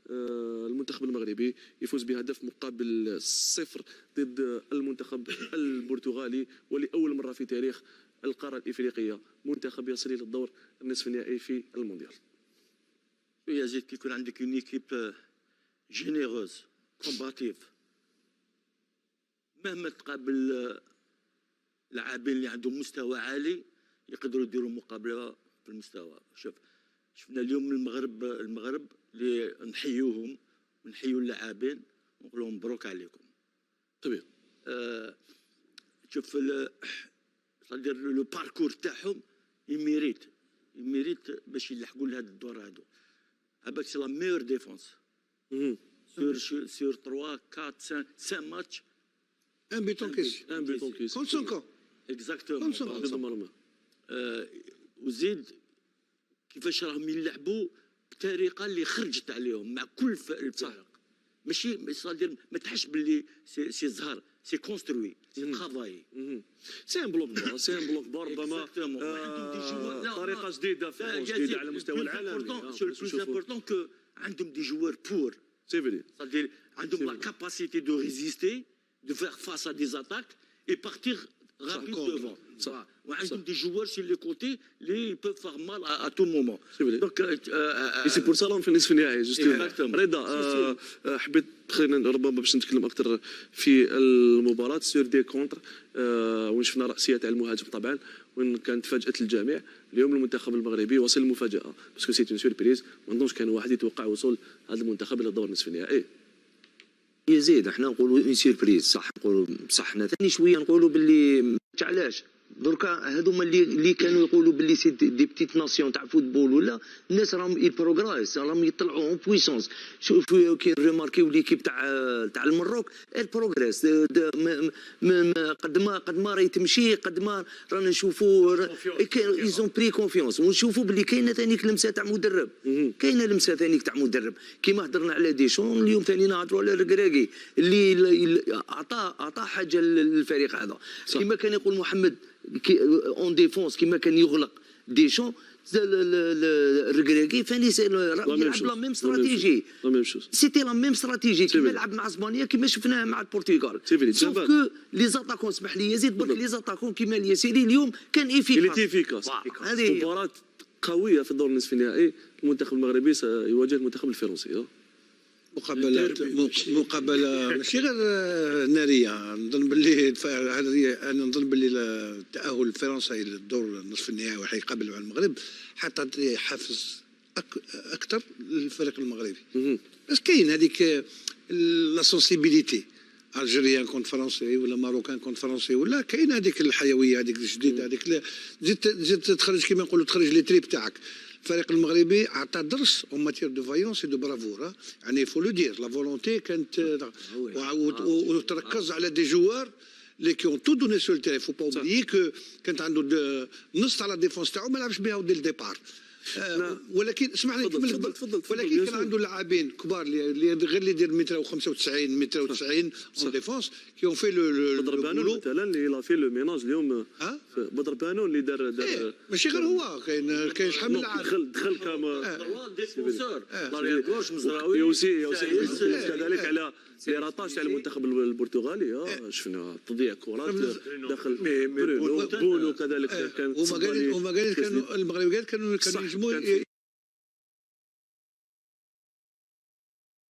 المنتخب المغربي يفوز بهدف مقابل 0 ضد المنتخب البرتغالي، ولأول مرة في تاريخ القارة الإفريقية منتخب يصل إلى الدور النصف النهائي في المونديال. يزيد كي يكون عندك اون ايكيب جينيروز كومباتيف، مهما تقابل لاعبين اللي عندهم مستوى عالي يقدروا يديروا مقابله في المستوى. شفنا اليوم المغرب اللي نحيوهم ونحيوا اللاعبين ونقول لهم مبروك عليكم. طبيعي. شوف صدير لو باركور تاعهم يميريت باش يلحقوا لهذا الدور هذا. avec c'est la meilleure défense. Sur 3, 4, 5 matchs. Un but encaissé. Contre son camp. Exactement. وزيد كيفاش راهم يلعبوا بطريقه اللي خرجت عليهم مع كل الفرق. ماشي صادر ما تحسش باللي سي زهر، سي كونستروي، سي ترافاي. سي ان بلوك بار، سي ان بلوك بار ربما طريقه جديده في جديده على مستوى العالم. سو البلوس امبورطون كو عندهم دي جوار بور، سي فري، صادر عندهم لا كاباسيتي دو ريزيستي دو فيغ فاس ا دي اتاك اي بارتير rapide devant. وعندهم دي جوار sur les côtés اللي peuvent faire mal à tout moment. Donc سي بور سا في النصف النهائي جوستومون. رضا حبيت خلينا ربما باش نتكلم اكثر في المباراه سور دي كونتر، وين شفنا راسيه تاع المهاجم طبعا، وين كانت فاجاه الجميع. اليوم المنتخب المغربي وصل المفاجاه باسكو سي اون سوربريز، ما نظنش كان واحد يتوقع وصول هذا المنتخب الى دور النصف النهائي. يزيد احنا نقولوا اون سيربريز، صح نقولوا بصح حنا ثاني شويه نقولوا باللي علاش دركا هذوما اللي كانوا يقولوا باللي سي دي بتيت ناسيون تاع فوتبول ولا الناس راهم يبروغريس، راهم يطلعوا اون بويسونس. شوفوا كي ريماركيو ليكيب تاع المروك البروغريس قد ما راهي تمشي، قد ما رانا نشوفوا ايزون بري كونفيونس، ونشوفوا باللي كاينه ثانيك لمسه تاع مدرب، كاينه لمسه ثانيك تاع مدرب. كيما هضرنا على ديشون اليوم ثاني نهضروا على ركراكي اللي اعطى حاجه للفريق هذا. كيما كان يقول محمد اون ديفونس، كيما كان يغلق ديشون الركراكي فاني يلعب لا ميم استراتيجي، سيتي لا ميم استراتيجي كيما لعب مع اسبانيا، كيما شفناه مع البرتغال. سوف كو لي زاتاكون، اسمح لي يزيد برك، لي زاتاكون كيما اليسيري اليوم كان افيكاس. هذه مباراه قويه في الدور النصف النهائي. المنتخب المغربي سيواجه المنتخب الفرنسي. مقابله ماشي غير ناريه. نظن باللي انا نظن باللي التاهل الفرنسي للدور نصف النهائي وحيقابل مع المغرب حتعطي حافز اكثر للفريق المغربي. بس كاين هذيك لا سونسيبيليتي، الجيريان كونت فرنسي ولا ماروكان كونت فرنسي، ولا كاين هذيك الحيويه هذيك الجديده هذيك زيد تخرج كيما نقولوا تخرج لي تريب تاعك. الفريق المغربي عطى درس اون ماتير دو فايونس دو برافور، يعني فو لو دير لا فولونتي كانت، وتركز على دي جوار اللي كي تو دوني سو التيري. فو با اوبليي كو كانت عنده نص على الديفونس تاعو ما لعبش بها دي الديبار. ولكن اسمح لي ولكن كان عنده لاعبين كبار اللي غير اللي يدير متر و95 متر و90 اون ديفونس كي اون في لو بدر بانون مثلا اللي لا في لو ميناج اليوم. بدر بانون اللي دار ماشي غير هو، كاين شحال من لاعب دخل كما ديفونسور داريا غوش مزراوي يوسي كذلك على لي راتاج تاع المنتخب البرتغالي. شفنا تضييع كرات داخل بونو كذلك كان. هما قال كانوا المغرب كانوا ينجموا